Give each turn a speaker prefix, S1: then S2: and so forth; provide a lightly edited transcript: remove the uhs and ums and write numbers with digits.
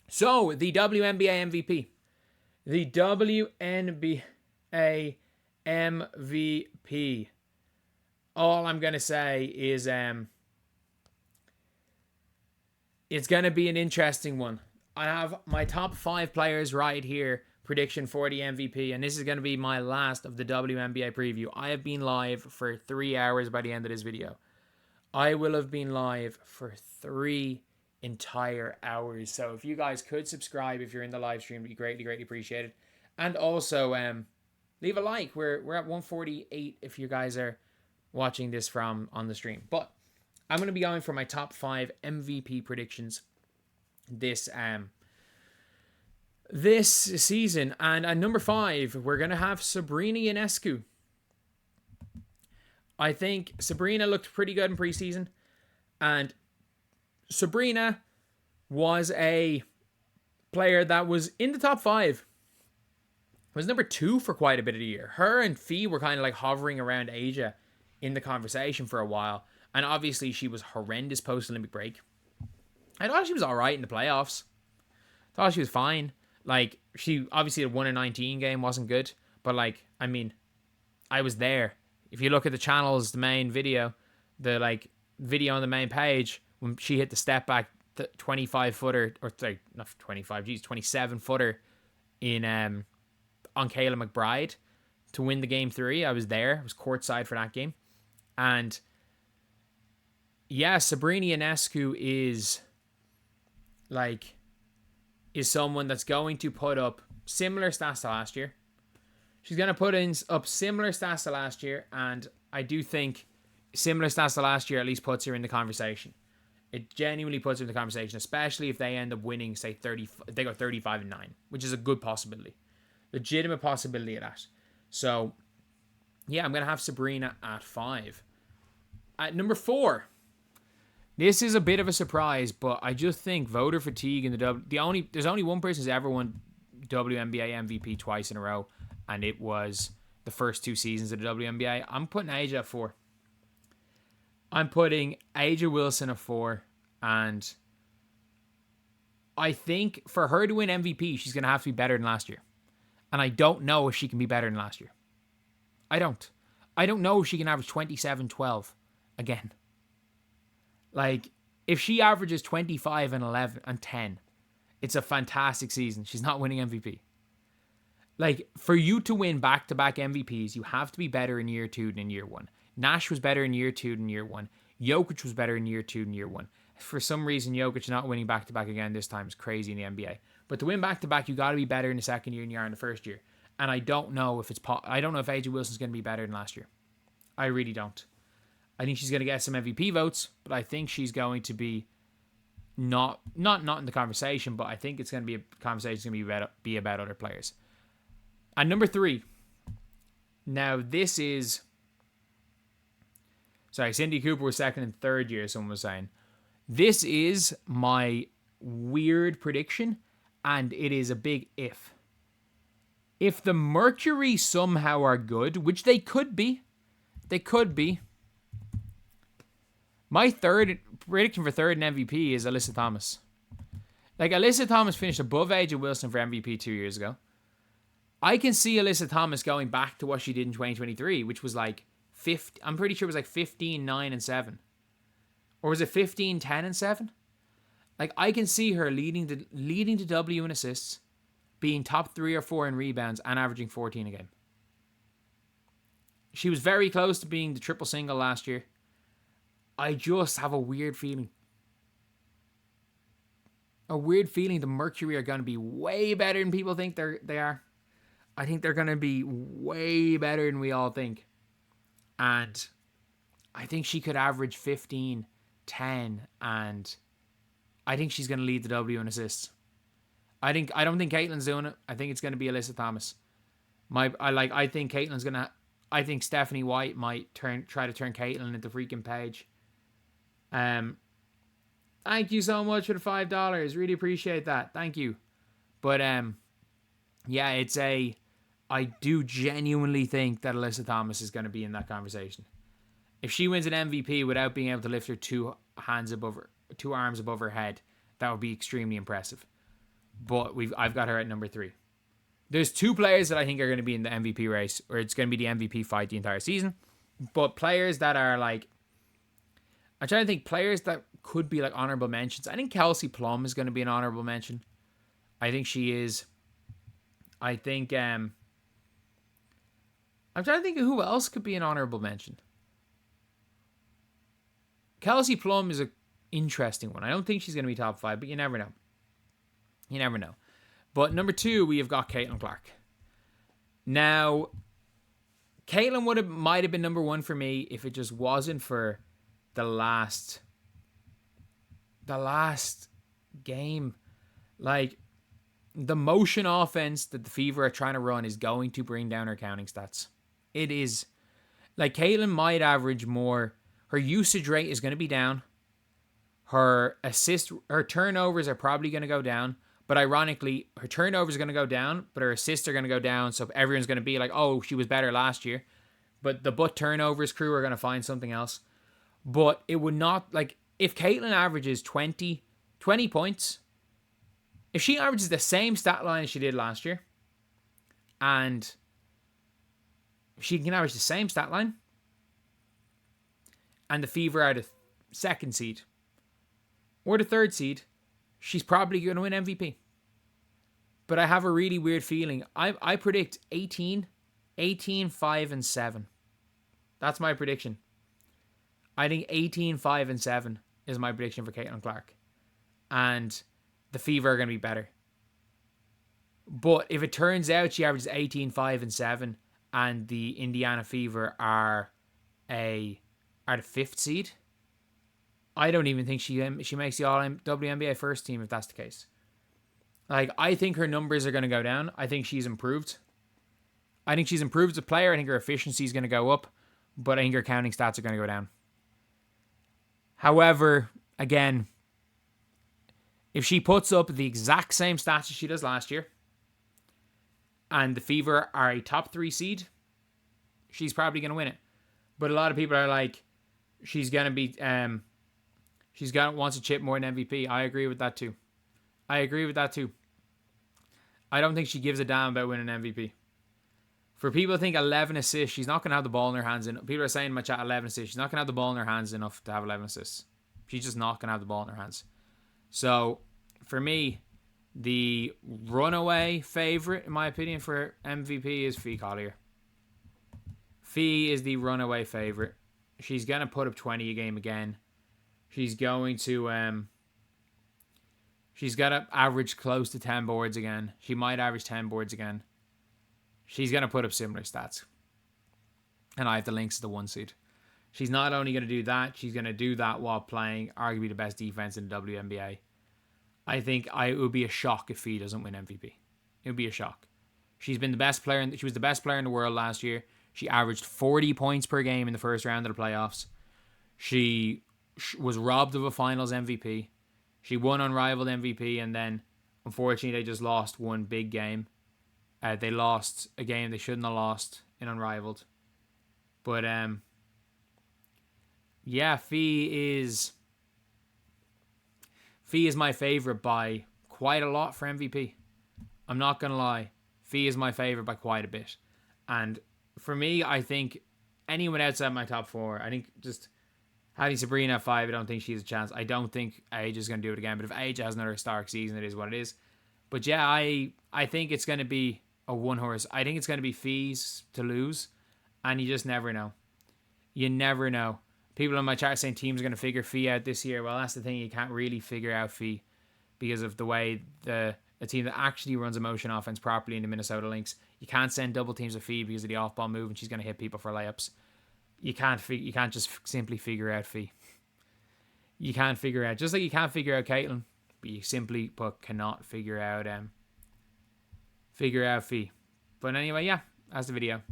S1: So, the WNBA MVP. The WNBA MVP. All I'm going to say is it's going to be an interesting one. I have my top 5 players right here, prediction for the MVP, and this is going to be my last of the WNBA preview. I have been live for 3 hours by the end of this video. I will have been live for 3 entire hours. So if you guys could subscribe if you're in the live stream, it'd be greatly, greatly appreciated. And also leave a like. We're at 148 if you guys are watching this from on the stream. But I'm going to be going for my top 5 MVP predictions this season. And at number 5, we're going to have Sabrina Ionescu. I think Sabrina looked pretty good in preseason. And Sabrina was a player that was in the top 5. Was number 2 for quite a bit of the year. Her and Fee were kind of like hovering around Asia in the conversation for a while. And obviously she was horrendous post-Olympic break. I thought she was alright in the playoffs. Thought she was fine. Like, she obviously had 1-19 game, wasn't good. But like, I mean, I was there. If you look at the channels, the main video, the like video on the main page, when she hit the step back 25 footer, or sorry, not 25, 27 footer in on Kayla McBride to win the game 3. I was there. I was courtside for that game. And yeah, Sabrina Ionescu is someone that's going to put up similar stats to last year. She's going to put up similar stats to last year, and I do think similar stats to last year at least puts her in the conversation. It genuinely puts her in the conversation, especially if they end up winning, say, 30. They go 35-9, which is a good possibility. Legitimate possibility of that. So, yeah, I'm going to have Sabrina at 5. At number 4, this is a bit of a surprise, but I just think voter fatigue in there's only one person who's ever won WNBA MVP twice in a row, and it was the first 2 seasons of the WNBA. I'm putting Asia at 4. I'm putting Aja Wilson at 4, and I think for her to win MVP, she's going to have to be better than last year. And I don't know if she can be better than last year. I don't know if she can average 27-12 again. Like, if she averages 25 and 11 and 10, it's a fantastic season. She's not winning MVP. Like, for you to win back-to-back MVPs, you have to be better in year 2 than in year 1. Nash was better in year 2 than year 1. Jokic was better in year 2 than year 1. For some reason, Jokic not winning back-to-back again this time is crazy in the NBA. But to win back-to-back, you got to be better in the second year than you are in the first year. And I don't know if I don't know if AJ Wilson's going to be better than last year. I really don't. I think she's going to get some MVP votes, but I think she's going to be not in the conversation, but I think it's going to be a conversation that's going to be about other players. And number 3. Now, this is... Sorry, Cindy Cooper was second and third year, someone was saying. This is my weird prediction, and it is a big if. If the Mercury somehow are good, which they could be, my third prediction for third in MVP is Alyssa Thomas. Like, Alyssa Thomas finished above Aja Wilson for MVP 2 years ago. I can see Alyssa Thomas going back to what she did in 2023, which was like 50. I'm pretty sure it was like 15, 9, and 7. Or was it 15, 10, and 7? Like, I can see her leading the W in assists, being top 3 or 4 in rebounds, and averaging 14 a game. She was very close to being the triple single last year. I just have a weird feeling. The Mercury are going to be way better than people think they are. I think they're going to be way better than we all think. And I think she could average 15, 10, and I think she's going to lead the W in assists. I don't think Caitlin's doing it. I think it's going to be Alyssa Thomas. I think Caitlin's going to... I think Stephanie White might try to turn Caitlin into freaking Paige. Thank you so much for the $5. Really appreciate that. Thank you. But yeah, I do genuinely think that Alyssa Thomas is going to be in that conversation. If she wins an MVP without being able to lift her 2 arms above her head, that would be extremely impressive. but I've got her at number 3. There's 2 players that I think are going to be in the MVP race, or it's going to be the MVP fight the entire season. But players that are like, I'm trying to think players that could be like honorable mentions. I think Kelsey Plum is going to be an honorable mention. I think she is. I think I'm trying to think of who else could be an honorable mention. Kelsey Plum is an interesting one. I don't think she's going to be top 5, but you never know. You never know. But number 2, we have got Caitlin Clark. Now, Caitlin might have been number 1 for me if it just wasn't for the last game. Like, the motion offense that the Fever are trying to run is going to bring down her counting stats. It is. Like, Caitlin might average more. Her usage rate is going to be down. Her turnovers are probably going to go down. But ironically, her turnovers are going to go down, but her assists are going to go down. So everyone's going to be like, oh, she was better last year. But the turnovers crew are going to find something else. But it would not, like, if Caitlin averages 20 points, if she averages the same stat line as she did last year, and she can average the same stat line, and the Fever are the 2nd seed, or the 3rd seed, she's probably going to win MVP. But I have a really weird feeling. I predict 18, 5, and 7. That's my prediction. I think 18, 5, and 7 is my prediction for Caitlin Clark. And the Fever are going to be better. But if it turns out she averages 18, 5, and 7, and the Indiana Fever are the 5th seed, I don't even think she makes the all WNBA first team if that's the case. Like, I think her numbers are going to go down. I think she's improved. I think she's improved as a player. I think her efficiency is going to go up, but I think her counting stats are going to go down. However, again, if she puts up the exact same stats as she does last year, and the Fever are a top 3 seed, she's probably going to win it. But a lot of people are like, she's going to be... wants to chip more than MVP. I agree with that too. I don't think she gives a damn about winning MVP. For people to think 11 assists, she's not going to have the ball in her hands. People are saying in my chat 11 assists. She's not going to have the ball in her hands enough to have 11 assists. She's just not going to have the ball in her hands. So, for me, the runaway favorite, in my opinion, for MVP is Fee Collier. Fee is the runaway favorite. She's going to put up 20 a game again. She's going to, she's got to average close to 10 boards again. She might average 10 boards again. She's going to put up similar stats. And I have the links to the 1 seed. She's not only going to do that, she's going to do that while playing arguably the best defense in the WNBA. I think it would be a shock if Fee doesn't win MVP. It would be a shock. She's been the best player. She was the best player in the world last year. She averaged 40 points per game in the first round of the playoffs. She was robbed of a finals MVP. She won unrivaled MVP, and then unfortunately they just lost one big game. They lost a game they shouldn't have lost in unrivaled. But yeah, Fee is my favorite by quite a lot for MVP. I'm not gonna lie, Fee is my favorite by quite a bit. And for me, I think anyone outside my top 4, I think just having Sabrina at 5, I don't think she has a chance. I don't think Age is going to do it again. But if Age has another historic season, it is what it is. But yeah, I think it's going to be a one horse. I think it's going to be Fee's to lose. And you just never know. You never know. People in my chat are saying teams are going to figure Fee out this year. Well, that's the thing. You can't really figure out Fee because of the way a team that actually runs a motion offense properly in the Minnesota Lynx, you can't send double teams of Fee because of the off-ball move and she's going to hit people for layups. You can't just simply figure out Fee. You can't figure out, just like you can't figure out Caitlin, but you simply cannot figure out Fee. But anyway, yeah, that's the video.